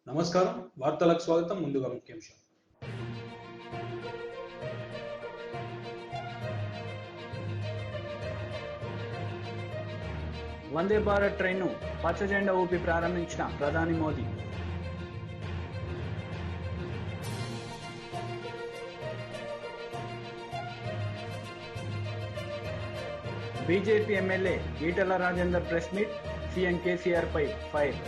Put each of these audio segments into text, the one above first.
నమస్కారం వార్తలకు స్వాగతం ముందుగా ముఖ్యాంశాలు వందే భారత్ ట్రైన్ను పచ్చ జెండా ఊపి ప్రారంభించిన ప్రధాని Modi. BJP MLA Etela Rajender press meet, CM KCR పై ఫైర్.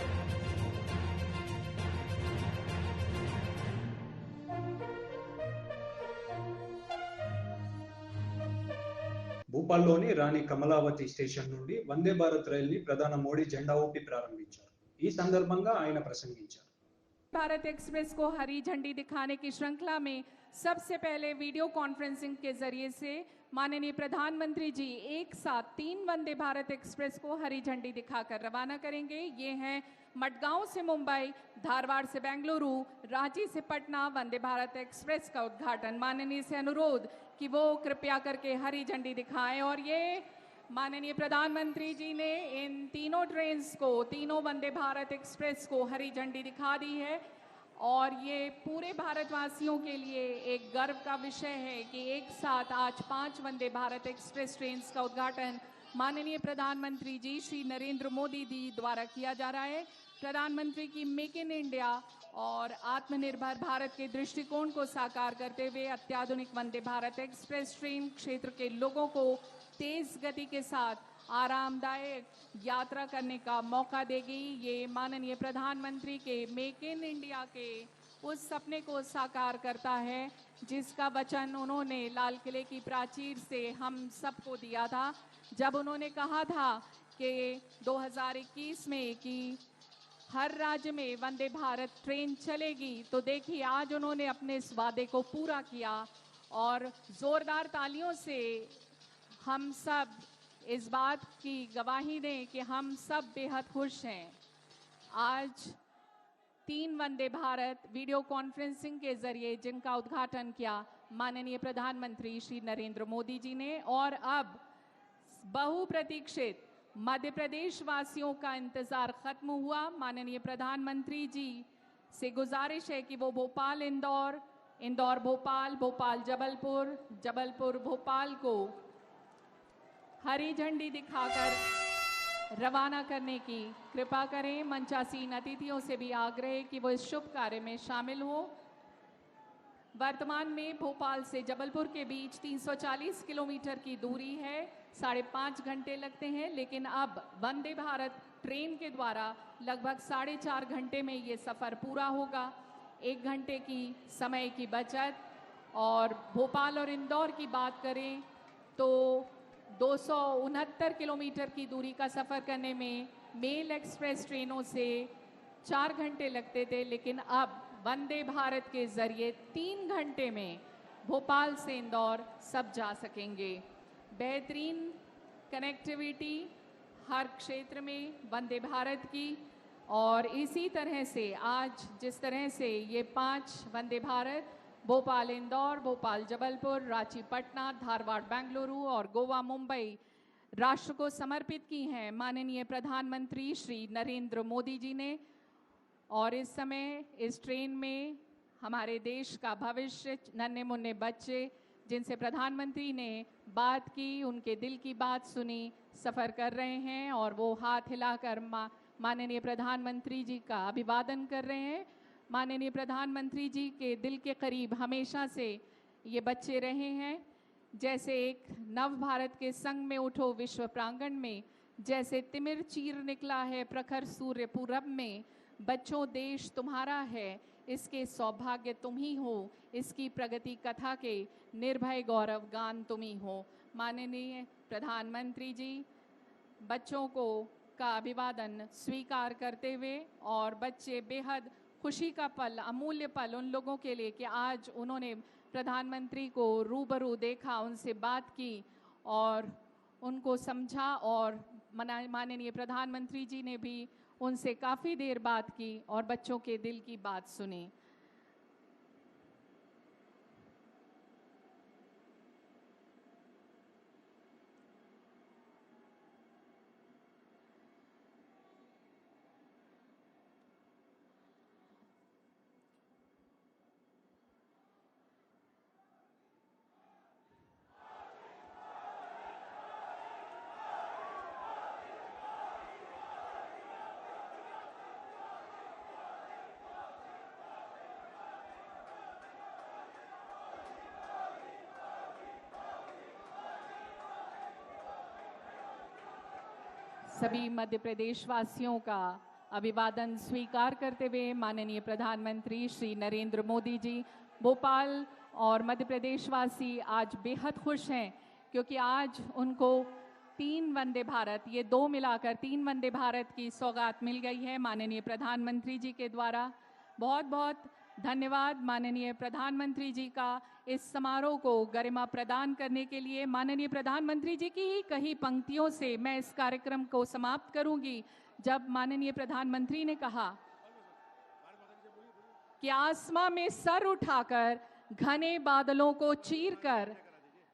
భూపాల్లోని రాణి కమలావతి స్టేషన్ నుండి వందే భారత్ రైలుని ప్రధాని మోడీ జెండా ఊపి ప్రారంభించారు. ఈ సందర్భంగా ఆయన ప్రసంగించారు. भारत एक्सप्रेस को हरी झंडी दिखाने की श्रृंखला में सबसे पहले वीडियो कॉन्फ्रेंसिंग के जरिए से माननीय प्रधानमंत्री जी एक साथ 3 वंदे भारत एक्सप्रेस को हरी झंडी दिखाकर रवाना करेंगे। ये हैं मडगांव से मुंबई, धारवाड़ से बेंगलुरु, रांची से पटना वंदे भारत एक्सप्रेस का उद्घाटन। माननीय से अनुरोध कि वो कृपया करके हरी झंडी दिखाएं। और ये माननीय प्रधानमंत्री जी ने इन तीनों ट्रेन्स को, तीनों वंदे भारत एक्सप्रेस को हरी झंडी दिखा दी है। और ये पूरे भारतवासियों के लिए एक गर्व का विषय है कि एक साथ आज 5 वंदे भारत एक्सप्रेस ट्रेन्स का उद्घाटन माननीय प्रधानमंत्री जी श्री नरेंद्र मोदी जी द्वारा किया जा रहा है। प्रधानमंत्री की मेक इन इंडिया और आत्मनिर्भर भारत के दृष्टिकोण को साकार करते हुए अत्याधुनिक वंदे भारत एक्सप्रेस ट्रेन क्षेत्र के लोगों को तेज गति के साथ आरामदायक यात्रा करने का मौका देगी। ये माननीय प्रधानमंत्री के मेक इन इंडिया के उस सपने को साकार करता है जिसका वचन उन्होंने लाल किले की प्राचीर से हम सबको दिया था, जब उन्होंने कहा था कि 2021 में कि हर राज्य में वंदे भारत ट्रेन चलेगी। तो देखिए आज उन्होंने अपने इस वादे को पूरा किया और जोरदार तालियों से हम सब इस बात की गवाही दें कि हम सब बेहद खुश हैं। आज 3 वंदे भारत वीडियो कॉन्फ्रेंसिंग के जरिए जिनका उद्घाटन किया माननीय प्रधानमंत्री श्री नरेंद्र मोदी जी ने, और अब बहुप्रतीक्षित मध्य प्रदेश वासियों का इंतजार खत्म हुआ। माननीय प्रधानमंत्री जी से गुजारिश है कि वो भोपाल इंदौर, इंदौर भोपाल, भोपाल जबलपुर, जबलपुर भोपाल को हरी झंडी दिखाकर रवाना करने की कृपा करें। मंचासीन अतिथियों से भी आग्रह है कि वो इस शुभ कार्य में शामिल हो। वर्तमान में भोपाल से जबलपुर के बीच 340 किलोमीटर की दूरी है, 5.5 घंटे लगते हैं, लेकिन अब वंदे भारत ट्रेन के द्वारा लगभग 4.5 घंटे में ये सफ़र पूरा होगा। 1 घंटे की समय की बचत। और भोपाल और इंदौर की बात करें तो 269 किलोमीटर की दूरी का सफ़र करने में मेल एक्सप्रेस ट्रेनों से 4 घंटे लगते थे, लेकिन अब वंदे भारत के ज़रिए 3 घंटे में भोपाल से इंदौर सब जा सकेंगे। बेहतरीन कनेक्टिविटी हर क्षेत्र में वंदे भारत की। और इसी तरह से आज जिस तरह से ये 5 वंदे भारत भोपाल इंदौर, भोपाल जबलपुर, रांची पटना, धारवाड़ बेंगलुरु और गोवा मुंबई राष्ट्र को समर्पित की हैं माननीय प्रधानमंत्री श्री नरेंद्र मोदी जी ने। और इस समय इस ट्रेन में हमारे देश का भविष्य, नन्हे मुन्ने बच्चे जिनसे प्रधानमंत्री ने बात की, उनके दिल की बात सुनी, सफ़र कर रहे हैं और वो हाथ हिलाकर माननीय प्रधानमंत्री जी का अभिवादन कर रहे हैं। माननीय प्रधानमंत्री जी के दिल के करीब हमेशा से ये बच्चे रहे हैं। जैसे एक नव भारत के संग में उठो विश्व प्रांगण में, जैसे तिमिर चीर निकला है प्रखर सूर्य पूरब में। बच्चों देश तुम्हारा है, इसके सौभाग्य तुम ही हो, इसकी प्रगति कथा के निर्भय गौरव गान तुम ही हो। माननीय प्रधानमंत्री जी बच्चों का अभिवादन स्वीकार करते हुए, और बच्चे बेहद खुशी का पल, अमूल्य पल उन लोगों के लिए कि आज उन्होंने प्रधानमंत्री को रूबरू देखा, उनसे बात की और उनको समझा। और माननीय प्रधानमंत्री जी ने भी उनसे काफ़ी देर बात की और बच्चों के दिल की बात सुनी। सभी मध्य प्रदेश वासियों का अभिवादन स्वीकार करते हुए माननीय प्रधानमंत्री श्री नरेंद्र मोदी जी, भोपाल और मध्य प्रदेश वासी आज बेहद खुश हैं क्योंकि आज उनको 3 वंदे भारत, ये 2 मिलाकर 3 वंदे भारत की सौगात मिल गई है माननीय प्रधानमंत्री जी के द्वारा। बहुत बहुत धन्यवाद माननीय प्रधानमंत्री जी का इस समारोह को गरिमा प्रदान करने के लिए। माननीय प्रधानमंत्री जी की ही कही पंक्तियों से मैं इस कार्यक्रम को समाप्त करूंगी, जब माननीय प्रधानमंत्री ने कहा कि आसमां में सर उठाकर घने बादलों को चीरकर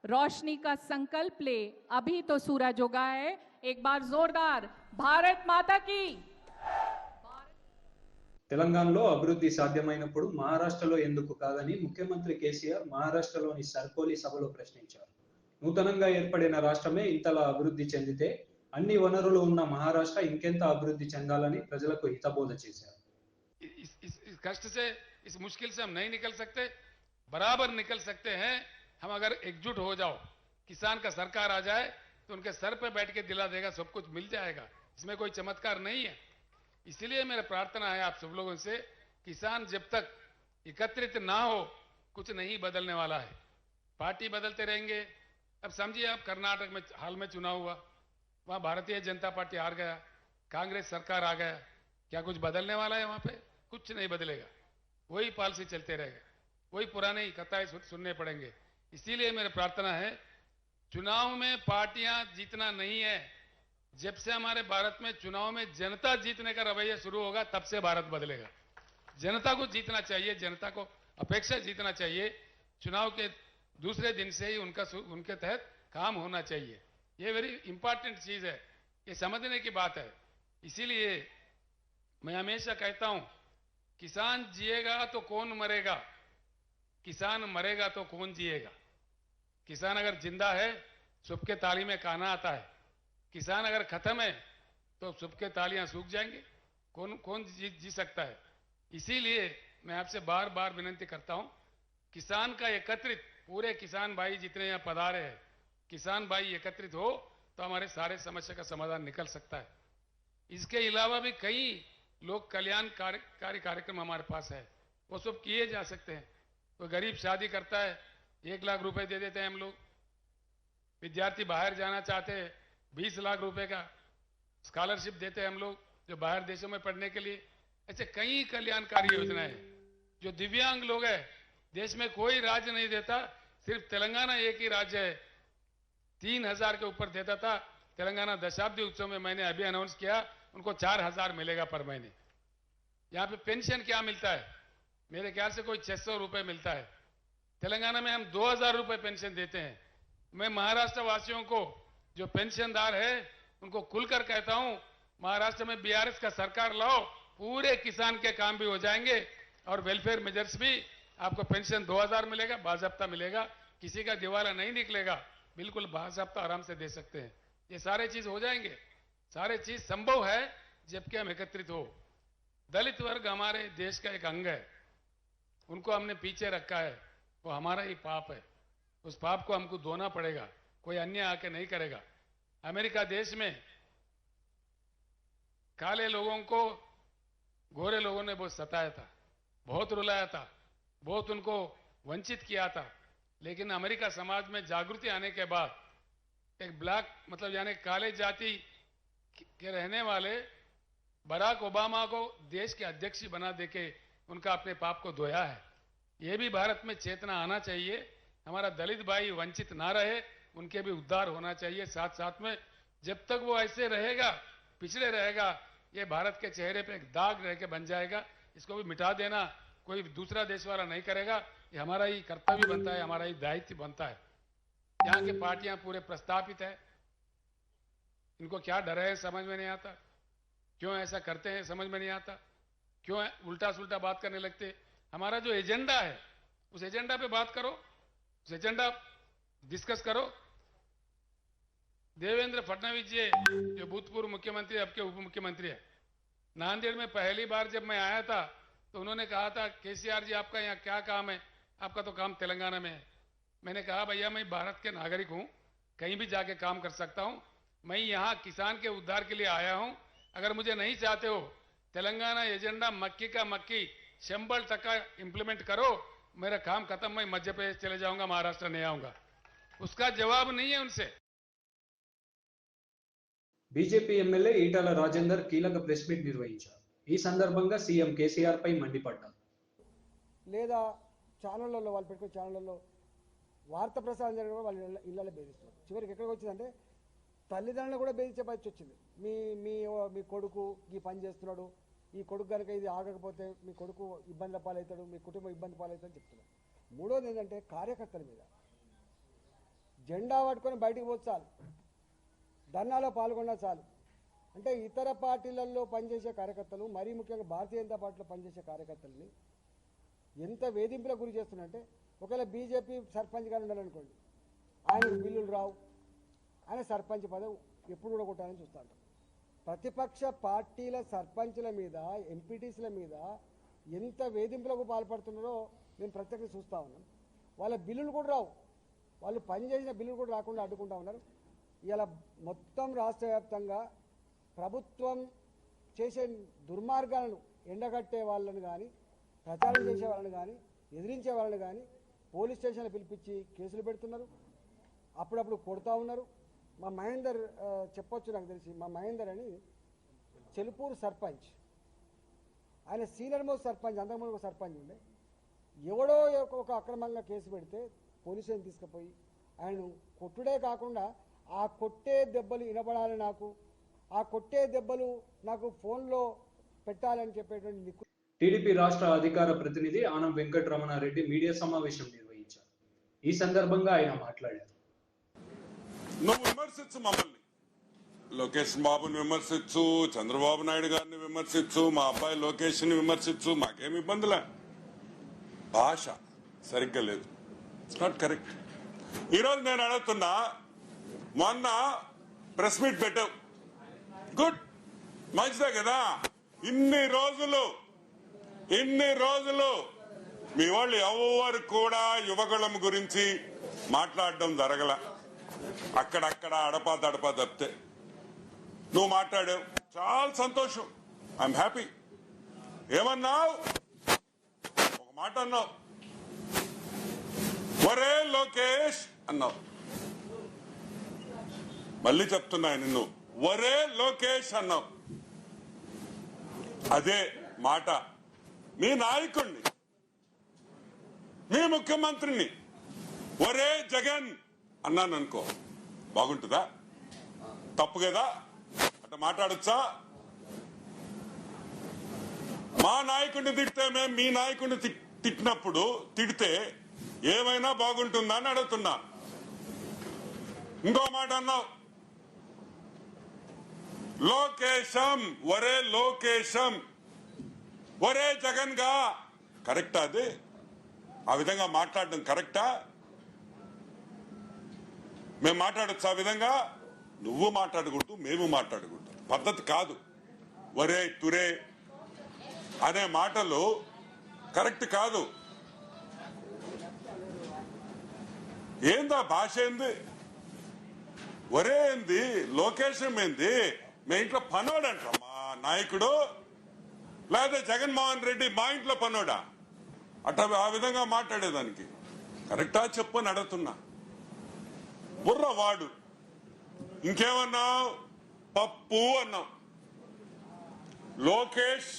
रोशनी का संकल्प ले, अभी तो सूरज उगा है। एक बार जोरदार भारत माता की। తెలంగాణలో అభివృద్ధి సాధ్యమైనప్పుడు మహారాష్ట్రలో ఎందుకు కాదని ముఖ్యమంత్రి కేసీఆర్ మహారాష్ట్రలోని సర్కోలి సభలో ప్రశ్నించారు. నూతనంగా ఏర్పడిన రాష్ట్రమే ఇంతలా అభివృద్ధి చెందితే అన్ని వనరులు ఉన్న మహారాష్ట్ర ఇంకెంత అభివృద్ధి చెందాలని ప్రజలకు హితబోధ చేశారు. इस कष्ट से, इस मुश्किल से हम नहीं निकल सकते, बराबर निकल सकते हैं हम अगर एकजुट हो जाओ। किसान का सरकार आ जाए तो उनके सर पे बैठ के दिला देगा, सब कुछ मिल जाएगा, इसमें कोई चमत्कार नहीं है। इसलिए मेरा प्रार्थना है आप सब लोगों से, किसान जब तक एकत्रित ना हो कुछ नहीं बदलने वाला है। पार्टी बदलते रहेंगे। अब समझिए, आप कर्नाटक में हाल में चुनाव हुआ, वहां भारतीय जनता पार्टी हार गया, कांग्रेस सरकार आ गया, क्या कुछ बदलने वाला है? वहां पे कुछ नहीं बदलेगा, वही पॉलिसी चलते रहेगा, वही पुराने कथाएं सुनने पड़ेंगे। इसीलिए मेरी प्रार्थना है, चुनाव में पार्टियां जीतना नहीं है। जब से हमारे भारत में चुनाव में जनता जीतने का रवैया शुरू होगा, तब से भारत बदलेगा। जनता को जीतना चाहिए, जनता को अपेक्षा जीतना चाहिए। चुनाव के दूसरे दिन से ही उनके तहत काम होना चाहिए। ये वेरी इंपॉर्टेंट चीज है, ये समझने की बात है। इसीलिए मैं हमेशा कहता हूं, किसान जिएगा तो कौन मरेगा, किसान मरेगा तो कौन जिएगा। किसान अगर जिंदा है, सबके ताली में काना आता है। किसान अगर खत्म है तो सबके तालियां सूख जाएंगे, कौन जी सकता है। इसीलिए मैं आपसे बार बार विनती करता हूं, किसान का एकत्रित, पूरे किसान भाई जितने यहां पधारे हैं, किसान भाई एकत्रित हो तो हमारे सारे समस्या का समाधान निकल सकता है। इसके अलावा भी कई लोक कल्याणकारी कार्यक्रम हमारे पास है, वो सब किए जा सकते हैं। तो गरीब शादी करता है, 1 लाख रुपए दे देते हैं हम लोग। विद्यार्थी बाहर जाना चाहते हैं, 20 लाख रुपए का स्कॉलरशिप देते हैं हम लोग, जो बाहर देशों में पढ़ने के लिए। ऐसे कई कल्याणकारी योजनाएं हैं। जो दिव्यांग लोग हैं, देश में कोई राज्य नहीं देता, सिर्फ तेलंगाना एक ही राज्य है 3000 के ऊपर देता था। तेलंगाना दशाब्दी उत्सव में मैंने अभी अनाउंस किया, उनको 4000 मिलेगा पर महीने। यहां पे पेंशन क्या मिलता है? मेरे ख्याल से कोई 600 रुपए मिलता है। तेलंगाना में हम 2000 रुपए पेंशन देते हैं। मैं महाराष्ट्र वासियों को, जो पेंशनदार है, उनको खुलकर कहता हूं, महाराष्ट्र में बीआरएस का सरकार लाओ, पूरे किसान के काम भी हो जाएंगे और वेलफेयर मेजर्स भी, आपको पेंशन 2000 मिलेगा, बाजाब्ता मिलेगा, किसी का दिवाला नहीं निकलेगा, बिल्कुल बाजाब्ता आराम से दे सकते हैं। ये सारे चीज हो जाएंगे, सारे चीज संभव है जबकि हम एकत्रित हो। दलित वर्ग हमारे देश का एक अंग है, उनको हमने पीछे रखा है, वो हमारा ही पाप है। उस पाप को हमको धोना पड़ेगा, कोई अन्य आके नहीं करेगा। अमेरिका देश में काले लोगों को गोरे लोगों ने बहुत सताया था, बहुत रुलाया था, बहुत उनको वंचित किया था। लेकिन अमेरिका समाज में जागृति आने के बाद एक ब्लैक, मतलब यानी काले जाति के रहने वाले बराक ओबामा को देश के अध्यक्ष बना देके उनका अपने पाप को धोया है। ये भी भारत में चेतना आना चाहिए। हमारा दलित भाई वंचित ना रहे, उनके भी उद्धार होना चाहिए साथ साथ में। जब तक वो ऐसे रहेगा, पिछड़े रहेगा, ये भारत के चेहरे पे एक दाग रह के बन जाएगा। इसको भी मिटा देना कोई दूसरा देश वाला नहीं करेगा, ये हमारा ही कर्तव्य बनता है, हमारा ही दायित्व बनता है। यहाँ की पार्टियां पूरे प्रस्तापित है, इनको क्या डर है समझ में नहीं आता, क्यों ऐसा करते हैं समझ में नहीं आता, क्यों उल्टा सुल्टा बात करने लगते। हमारा जो एजेंडा है उस एजेंडा पे बात करो, उस एजेंडा डिस्कस करो। देवेंद्र फडणवीस जी, जो भूतपूर्व मुख्यमंत्री, अब के उप मुख्यमंत्री है, नांदेड़ में पहली बार जब मैं आया था तो उन्होंने कहा था, केसीआर जी आपका यहाँ क्या काम है, आपका तो काम तेलंगाना में है। मैंने कहा भैया मैं भारत के नागरिक हूं, कहीं भी जाके काम कर सकता हूं, मैं यहाँ किसान के उद्धार के लिए आया हूं। अगर मुझे नहीं चाहते हो, तेलंगाना एजेंडा मक्की का मक्की 100% इंप्लीमेंट करो, मेरा काम खत्म, मैं मध्य प्रदेश चले जाऊंगा, महाराष्ट्र नहीं आऊंगा। उसका जवाब नहीं है उनसे। బీజేపీ ఎమ్మెల్యే ఈటల రాజేందర్ కీలక ప్రెస్ మీట్ నిర్వహించారు. ఈ సందర్భంగా సీఎం కేసీఆర్ పై మండిపడ్డారు. లేదా ఛానళ్లలో వాళ్ళు పెట్టుకునే ఛానళ్లలో వార్త ప్రసారం జరగడం వాళ్ళు ఇళ్ళలో బెదిరిస్తున్నారు. చివరికి ఎక్కడికి వచ్చిందంటే తల్లిదండ్రులు కూడా బెదిరించే పరిస్థితి వచ్చింది. మీ మీ మీ కొడుకు ఈ పని చేస్తున్నాడు, ఈ కొడుకు కనుక ఇది ఆగకపోతే మీ కొడుకు ఇబ్బందుల పాలవుతాడు, మీ కుటుంబం ఇబ్బంది పాలవుతుందని చెప్తున్నారు. మూడోది ఏంటంటే కార్యకర్తల మీద జెండా పట్టుకొని బయటకు పోతే చాలు, ధర్నాలో పాల్గొన్నా చాలు. అంటే ఇతర పార్టీలలో పనిచేసే కార్యకర్తలు, మరీ ముఖ్యంగా భారతీయ జనతా పార్టీలో పనిచేసే కార్యకర్తలని ఎంత వేధింపులకు గురి చేస్తున్నారంటే, ఒకవేళ బీజేపీ సర్పంచ్ గారు ఉండాలనుకోండి, ఆయనకు బిల్లులు రావు, ఆయన సర్పంచ్ పదవి ఎప్పుడు కూడా కొట్టాలని చూస్తూ ఉంటారు. ప్రతిపక్ష పార్టీల సర్పంచ్ల మీద, ఎంపీటీసీల మీద ఎంత వేధింపులకు పాల్పడుతున్నారో మేము ప్రత్యక్షంగా చూస్తూ ఉన్నాం. వాళ్ళ బిల్లులు కూడా రావు, వాళ్ళు పనిచేసిన బిల్లులు కూడా రాకుండా అడ్డుకుంటా ఉన్నారు. ఇలా మొత్తం రాష్ట్ర వ్యాప్తంగా ప్రభుత్వం చేసే దుర్మార్గాలను ఎండగట్టే వాళ్ళని కానీ, ప్రచారం చేసే వాళ్ళని కానీ, ఎదిరించే వాళ్ళని కానీ పోలీస్ స్టేషన్లు పిలిపించి కేసులు పెడుతున్నారు, అప్పుడప్పుడు కొడుతూ ఉన్నారు. మా మహేందర్ చెప్పొచ్చు, నాకు తెలిసి మా మహేందర్ అని చెలుపూరు సర్పంచ్, ఆయన సీనియర్ మోస్ట్ సర్పంచ్, అంతకుముందు సర్పంచ్ ఉండే, ఎవడో ఒక అక్రమంగా కేసు పెడితే పోలీస్ స్టేషన్ తీసుకుపోయి ఆయన కొట్టుడే కాకుండా ఆ కొట్టే దెబ్బలు వినబడాలి, ఆ కొట్టే దెబ్బలు నాకు ఫోన్లో పెట్టాలని చెప్పేటువంటి టీడీపీ రాష్ట్ర అధికార ప్రతినిధి ఆనం వెంకటరమణారెడ్డి మీడియా సమావేశం నిర్వహించారు. ఈ సందర్భంగా ఆయన మాట్లాడారు. నువ్వు విమర్శించు మమ్మల్ని, లోకేష్ బాబుని విమర్శించు, చంద్రబాబు నాయుడు గారిని విమర్శించు, మా అబ్బాయి లోకేష్ ని విమర్శించు, మాకేమి ఇబ్బందులే. భాష సరిగ్గా లేదు, ఇట్స్ నాట్ కరెక్ట్. ఈరోజు నేను అడుగుతున్నా, మొన్న ప్రెస్ మీట్ పెట్టావు, గుడ్, మంచిదే కదా. ఇన్ని రోజులు మీ వాళ్ళు ఎవరు కూడా యువకులం గురించి మాట్లాడడం జరగల. అక్కడక్కడ అడపా తప్పితే నువ్వు మాట్లాడావు, చాలా సంతోషం, ఐఎమ్ హ్యాపీ. ఏమన్నావు? ఒక మాట అన్నావు, ఒరే లోకేష్ అన్నావు. మళ్ళీ చెప్తున్నా నిన్ను, ఒరే లోకేష్ అన్నావు. అదే మాట మీ నాయకుడిని, మీ ముఖ్యమంత్రిని ఒరే జగన్ అన్నాను అనుకో, బాగుంటుందా? తప్పు కదా? అట్లా మాట్లాడొచ్చా? మా నాయకుడిని తిడితే మేము మీ నాయకుడిని తిట్టినప్పుడు తిడితే ఏమైనా బాగుంటుందా అని అడుగుతున్నా. ఇంకో మాట అన్నావు, లోకేశం, ఒరే లోకేశం, ఒరే జగన్ గా. కరెక్టా? అది ఆ విధంగా మాట్లాడడం కరెక్టా? మేము మాట్లాడచ్చు ఆ విధంగా? నువ్వు మాట్లాడకూడదు, మేము మాట్లాడకూడదు, పద్ధతి కాదు. ఒరే తురే అనే మాటలు కరెక్ట్ కాదు. ఏందా భాష? ఏంది ఒరే ఏంది, లోకేశం ఏంది? మీ ఇంట్లో పనోడంట మా నాయకుడు, లేదా జగన్మోహన్ రెడ్డి మా ఇంట్లో పనోడా? అట్లా ఆ విధంగా మాట్లాడేదానికి కరెక్టా చెప్పు అని అడుగుతున్నా. బుర్రవాడు. ఇంకేమన్నావు? పప్పు అన్నావు. లోకేష్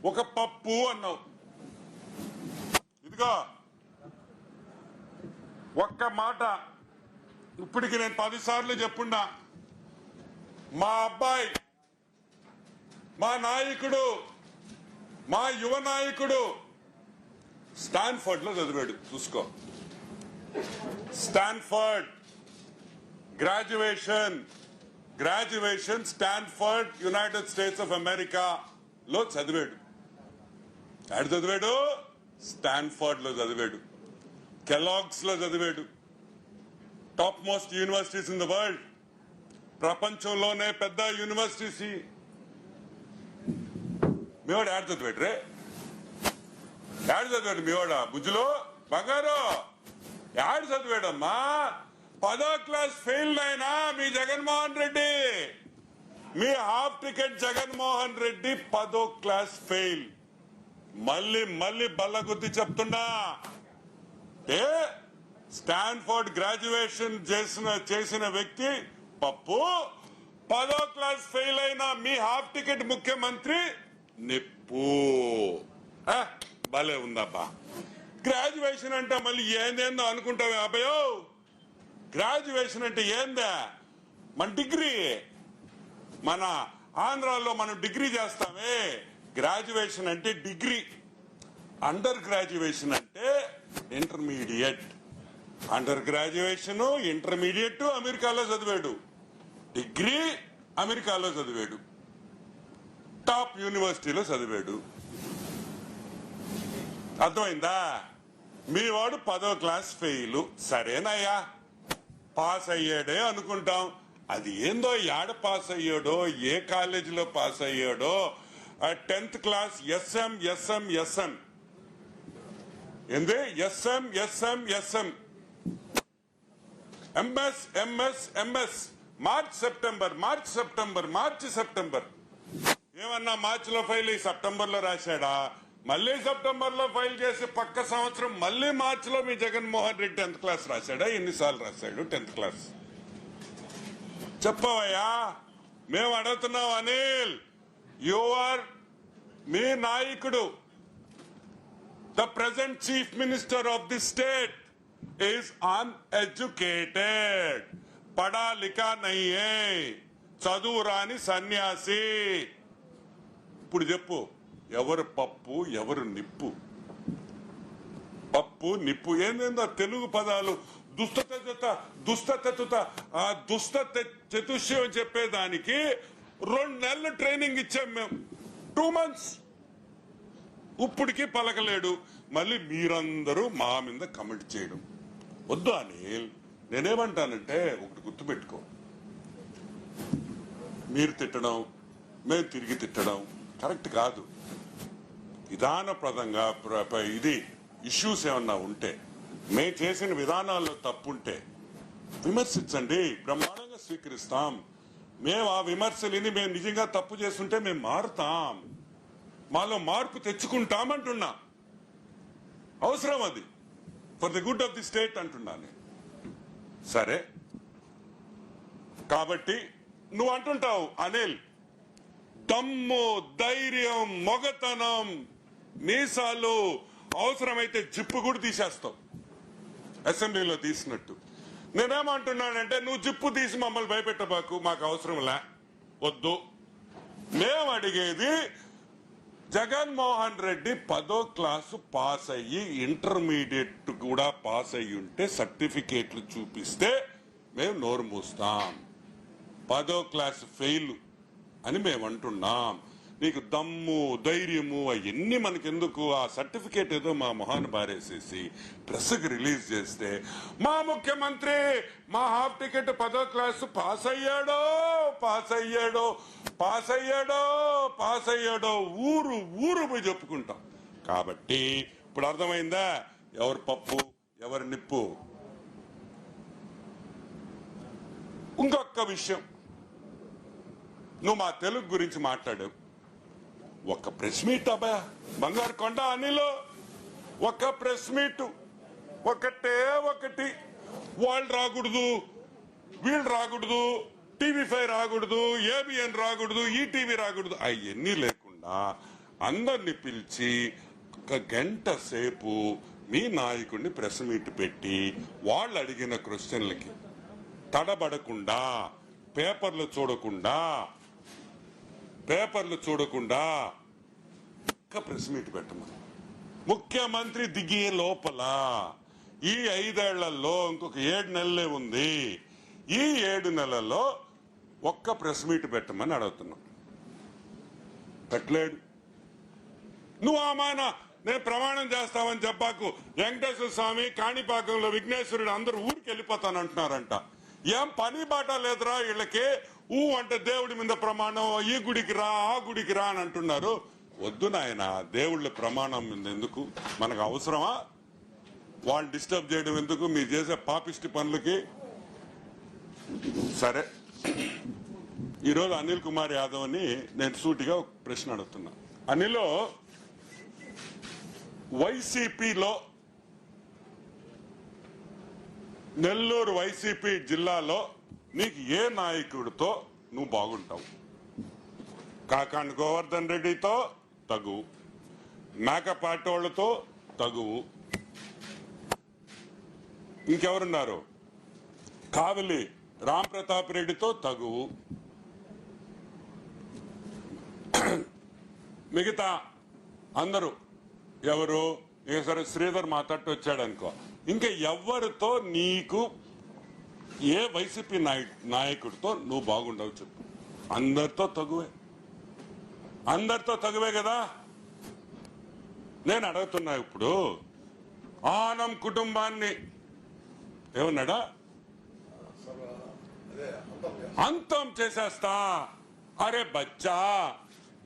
ఒక పప్పు అన్నావు. ఇదిగో ఒక్క మాట ఇప్పటికి నేను 10 సార్లు చెప్పున్నా, మా అబ్బాయి, మా నాయకుడు, మా యువ నాయకుడు స్టాన్ఫర్డ్ లో చదివాడు. చూసుకో, Stanford graduation Stanford United states of America లో చదివాడు. ఎక్కడ చదివాడు? స్టాన్ఫర్డ్ లో చదివాడు, కెలాగ్స్ లో చదివాడు. Top most universities in the world, ప్రపంచంలోనే పెద్ద యూనివర్సిటీస్. మీవాడు యాడ్ చదివాడు రే, యాడ్ చదివాడు మీవాడ బుజ్జులో బంగారు, యాడ్ చదివాడమ్మా. 10వ క్లాస్ ఫెయిల్ అయినా మీ జగన్మోహన్ రెడ్డి, మీ హాఫ్ టికెట్ జగన్మోహన్ రెడ్డి 10వ క్లాస్ ఫెయిల్. మళ్ళీ బల్లగుద్ది చెప్తున్నా, స్టాన్ఫోర్డ్ గ్రాడ్యుయేషన్ చేసిన వ్యక్తి పప్పు, 10వ క్లాస్ ఫెయిల్ అయిన మీ హాఫ్ టికెట్ ముఖ్యమంత్రి నిప్పు. భలే ఉందబ్బా. గ్రాడ్యుయేషన్ అంటే మళ్ళీ ఏందేందో అనుకుంటావే అబ్బాయో. గ్రాడ్యుయేషన్ అంటే ఏందా? మన డిగ్రీ, మన ఆంధ్రాలో మనం డిగ్రీ చేస్తామే. గ్రాడ్యుయేషన్ అంటే డిగ్రీ, అండర్ గ్రాడ్యుయేషన్ అంటే ఇంటర్మీడియట్. అండర్ గ్రాడ్యుయేషన్ ఇంటర్మీడియట్ అమెరికాలో చదివాడు, డిగ్రీ అమెరికాలో చదివాడు, టాప్ యూనివర్సిటీలో చదివాడు. అర్థమైందా? మీ వాడు 10వ క్లాస్ ఫెయిల్. సరేనయ్యా, పాస్ అయ్యాడే అనుకుంటాం. అది ఏందో యాడ పాస్ అయ్యాడో, ఏ కాలేజీలో పాస్ అయ్యాడో. 10th క్లాస్ ఎస్ఎం ఏంది? SM MS March September. ఏమన్నా మార్చిలో ఫెయిల్ అయ్యి సెప్టెంబర్ లో రాశాడా? మళ్ళీ సెప్టెంబర్ లో ఫైల్ చేసి పక్క సంవత్సరం మళ్ళీ మార్చిలో మీ జగన్మోహన్ రెడ్డి 10th క్లాస్ రాశాడా? ఎన్నిసార్లు రాశాడు 10th క్లాస్? చెప్పవయ్యా, మేము అడుగుతున్నాం. అనిల్, మీ నాయకుడు, the present chief minister of the state is uneducated, పడా లిఖా నయ్యే, చదువు రాని సన్యాసి. ఇప్పుడు చెప్పు, ఎవరు పప్పు ఎవరు నిప్పు? పప్పు నిప్పు ఏందేందో తెలుగు పదాలు దుష్ట చతుష్యం చెప్పేదానికి 2 నెలలు ట్రైనింగ్ ఇచ్చాం మేము. 2 months. ఇప్పటికీ పలకలేడు. మళ్ళీ మీరందరూ మా మీద కమెంట్ చేయడం వద్దు. అనిల్, నేనేమంటానంటే ఒకటి గుర్తుపెట్టుకో, మీరు తిట్టడం మేము తిరిగి తిట్టడం కరెక్ట్ కాదు. విధానప్రదంగా ఇది ఇష్యూస్ ఏమన్నా ఉంటే, మేము చేసిన విధానాల్లో తప్పుంటే విమర్శించండి, బ్రహ్మాండంగా స్వీకరిస్తాం. మేము ఆ విమర్శలని మేము నిజంగా తప్పు చేస్తుంటే మేము మారుతాం, మాలో మార్పు తెచ్చుకుంటామంటున్నా. అవసరం అది, for the good of the state అంటున్నాను. సరే, కాబట్టి నువ్వు అంటుంటావు అనిల్, దమ్ము, ధైర్యం, మొగతనం, మీసాలు, అవసరమైతే జిప్పు కూడా తీసేస్తావు అసెంబ్లీలో తీసినట్టు. నేనేమంటున్నానంటే, నువ్వు జిప్పు తీసి మమ్మల్ని భయపెట్టబాకు, మాకు అవసరంలే, వద్దు. మేము అడిగేది, జగన్మోహన్ రెడ్డి 10వ క్లాసు పాస్ అయ్యి ఇంటర్మీడియట్ కూడా పాస్ అయ్యి ఉంటే సర్టిఫికేట్లు చూపిస్తే మేము నోరు మూస్తాం. 10వ క్లాసు ఫెయిల్ అని మేము అంటున్నాం. నీకు దమ్ము, ధైర్యము అవన్నీ మనకెందుకు? ఆ సర్టిఫికేట్ ఏదో మా మొహాన్ని బారేసేసి ప్రెస్కి రిలీజ్ చేస్తే, మా ముఖ్యమంత్రి మా హాఫ్ టికెట్ 10వ క్లాసు పాస్ అయ్యాడో ఊరు పోయి చెప్పుకుంటాం. కాబట్టి ఇప్పుడు అర్థమైందా ఎవరు పప్పు ఎవరు నిప్పు? ఇంకొక విషయం, నువ్వు మా తెలుగు గురించి మాట్లాడావు. ఒక ప్రెస్ మీట్ అబ్బా, బంగారు కొండ అనిలో ఒక ప్రెస్ మీట్, ఒకటి వాళ్ళు రాకూడదు, వీళ్ళు రాకూడదు, TV5 రాకూడదు, ABN రాకూడదు, ఈటీవీ రాకూడదు, అవన్నీ లేకుండా అందరిని పిలిచి 1 గంట సేపు మీ నాయకుడిని ప్రెస్ మీట్ పెట్టి వాళ్ళు అడిగిన క్వశ్చన్లకి తడబడకుండా, పేపర్లు చూడకుండా ఒక్క ప్రెస్ మీట్ పెట్టమని ముఖ్యమంత్రి దిగే లోపల ఈ 5 ఏళ్లలో ఇంకొక 7 నెలలే ఉంది. ఈ 7 నెలల్లో ఒక్క ప్రెస్ మీట్ పెట్టమని అడుగుతున్నాం. పెట్టలేడు. నువ్వు ఆమాన నేను ప్రమాణం చేస్తామని చెప్పాకు. వెంకటేశ్వర స్వామి, కాణిపాకంలో విఘ్నేశ్వరుడు అందరూ ఊరికి వెళ్ళిపోతానంటున్నారంట. ఏం పని బాట లేదురా వీళ్ళకి? అంటే దేవుడి మీద ప్రమాణం, ఈ గుడికి రా, ఆ గుడికి రా అని అంటున్నారు. వద్దు నాయన, దేవుళ్ళ ప్రమాణం మీద ఎందుకు? మనకు అవసరమా? వాళ్ళు డిస్టర్బ్ చేయడం ఎందుకు? మీరు చేసే పాపిష్టి పనులకి సరే, ఈరోజు అనిల్ కుమార్ యాదవ్ అని నేను సూటిగా ఒక ప్రశ్న అడుగుతున్నా. అనిల్, వైసీపీలో నెల్లూరు వైసీపీ జిల్లాలో నీకు ఏ నాయకుడితో నువ్వు బాగుంటావు? కాకాండ్ గోవర్ధన్ రెడ్డితో తగువు, మేకపాటి వాళ్ళతో తగువు, ఇంకెవరున్నారు, కావలి రామ్ ప్రతాప్ రెడ్డితో తగువు, మిగతా అందరూ ఎవరు? సరే, శ్రీధర్ మాట్లాడుతూ వచ్చాడు అనుకో. ఇంకా ఎవరితో నీకు, ఏ వైసీపీ నాయకుడితో నువ్వు బాగుండవు చెప్పు? అందరితో తగువే, అందరితో తగువే కదా. నేను అడుగుతున్నా ఇప్పుడు, ఆనం కుటుంబాన్ని ఏమన్నాడా? అంతం చేసేస్తా. అరే బచ్చా,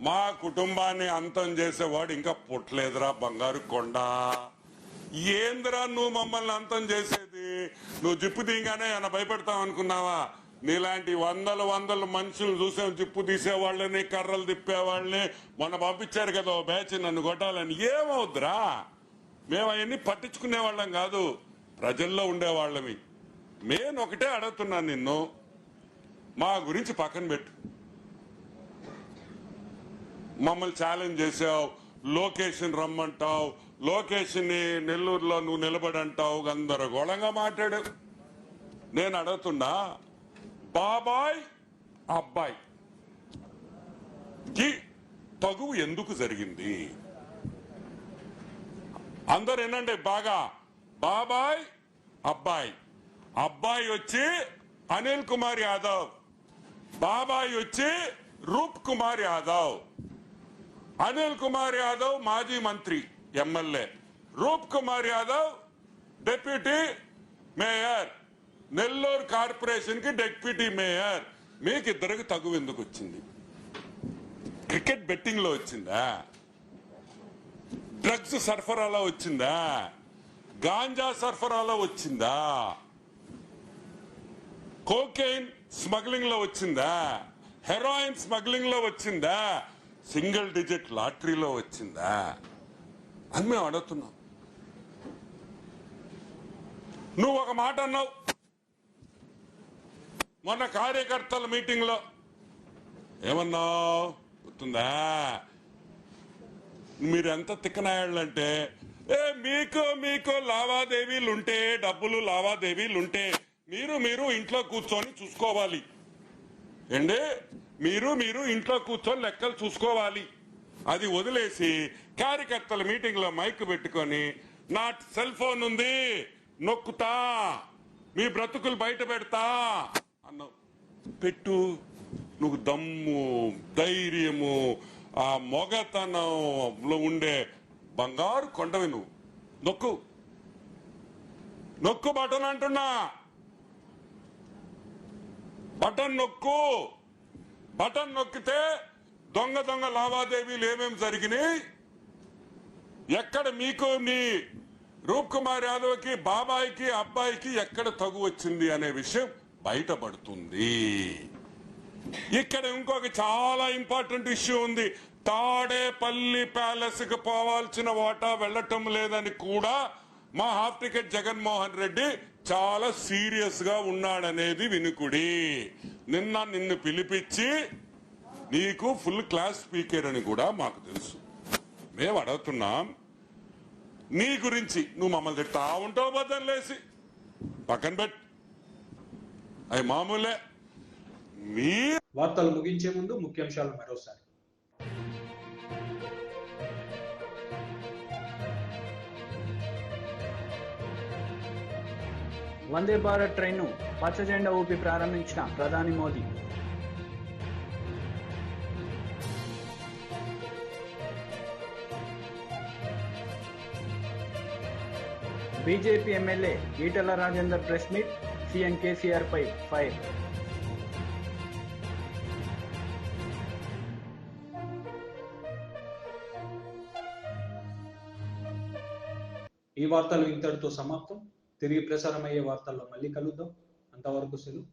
మా కుటుంబాన్ని అంతం చేసేవాడు ఇంకా పుట్టలేదురా బంగారు కొండ. ఏందిరా నువ్వు మమ్మల్ని అంతం చేసేది? నువ్వు జిప్పు తీయగానే ఏమైనా భయపెడతావు అనుకున్నావా? నీలాంటి వందల మనుషులు చూసాం, జిప్పు తీసేవాళ్ళని, కర్రలు తిప్పేవాళ్ళని. మొన్న పంపించారు కదా ఓ బ్యాచ్ నన్ను కొట్టాలని. ఏమవుద్దురా? మేము అవన్నీ పట్టించుకునే వాళ్ళం కాదు, ప్రజల్లో ఉండేవాళ్ళమి. నేను ఒకటే అడుగుతున్నాను నిన్ను, మా గురించి పక్కన పెట్టు. మమ్మల్ని ఛాలెంజ్ చేసావు, లొకేషన్ రమ్మంటావు, లొకేషన్ ని నెల్లూరులో నువ్వు నిలబడంటావు, గందరగోళంగా మాట్లాడావు. నేను అడుగుతున్నా, బాబాయ్ అబ్బాయి కి తగువు ఎందుకు జరిగింది? అందరు ఏనండి బాగా, బాబాయ్ అబ్బాయి, అబ్బాయి వచ్చి అనిల్ కుమార్ యాదవ్, బాబాయ్ వచ్చి రూప్ కుమార్ యాదవ్. అనిల్ కుమార్ యాదవ్ మాజీ మంత్రి MLA, Roop Kumar Yadav deputy mayor, Nellore corporation కి డిప్యూటీ మేయర్. మీకు ఇద్దరికి తగువ ఎందుకు వచ్చింది? క్రికెట్ బెట్టింగ్ లో వచ్చిందా? డ్రగ్స్ సరఫరాలో వచ్చిందా? గాంజా సరఫరాలో వచ్చిందా? కోకెయిన్ స్మగ్లింగ్ లో వచ్చిందా? హెరాయిన్ స్మగ్లింగ్ లో వచ్చిందా? సింగిల్ డిజిట్ లాటరీలో వచ్చిందా అని మేము అడుగుతున్నాం. నువ్వు ఒక మాట అన్నావు మొన్న కార్యకర్తల మీటింగ్ లో. ఏమన్నావు గుర్తుందా? మీరెంత తిక్కనాయాళ్ళంటే, మీకు లావాదేవీలుంటే, డబ్బులు లావాదేవీలుంటే మీరు ఇంట్లో కూర్చొని చూసుకోవాలి. ఏంటి? మీరు ఇంట్లో కూర్చొని లెక్కలు చూసుకోవాలి. అది వదిలేసి కార్యకర్తల మీటింగ్ లో మైక్ పెట్టుకొని, నా సెల్ ఫోన్ ఉంది నొక్కుతా, మీ బ్రతుకులు బయట పెడతా అన్నావు. పెట్టు. నువ్వు దమ్ము, ధైర్యము, ఆ మొగతనంలో ఉండే బంగారు కొండవి. నువ్వు నొక్కు బటన్ అంటున్నా, బటన్ నొక్కు. బటన్ నొక్కితే దొంగ లావాదేవీలు ఏమేమి జరిగినాయి, ఎక్కడ మీకు నీ రూప్ కుమార్ యాదవ్ కి, బాబాయికి, అబ్బాయికి ఎక్కడ తగు వచ్చింది అనే విషయం బయటపడుతుంది. ఇక్కడ ఇంకొక చాలా ఇంపార్టెంట్ ఇష్యూ ఉంది. తాడేపల్లి ప్యాలెస్ కు పోవాల్సిన వాటా వెళ్లటం లేదని కూడా మా హాఫ్ టికెట్ జగన్మోహన్ రెడ్డి చాలా సీరియస్ గా ఉన్నాడనేది వినుకుడి. నిన్ను పిలిపించి నీకు ఫుల్ క్లాస్ స్పీకర్ అని కూడా మాకు తెలుసు. మేము అడుగుతున్నాం, నీ గురించి నువ్వు మమ్మల్ని తిడతా ఉంటావు, బద్దలేసి పక్కన పెట్టి, అవి మామూలే. వార్తలు ముగించే ముందు ముఖ్యాంశాలు మరోసారి. వందే భారత్ ట్రైన్ను పచ్చ జెండా ఊపి ప్రారంభించిన ప్రధాని Modi. BJP MLA Etela Rajender press meet, CM KCR పై ఫైర్. ఈ వార్తలు ఇంతటితో సమాప్తం. తిరిగి ప్రసారమయ్యే వార్తల్లో మళ్ళీ కలుద్దాం. అంతవరకు సెలవు.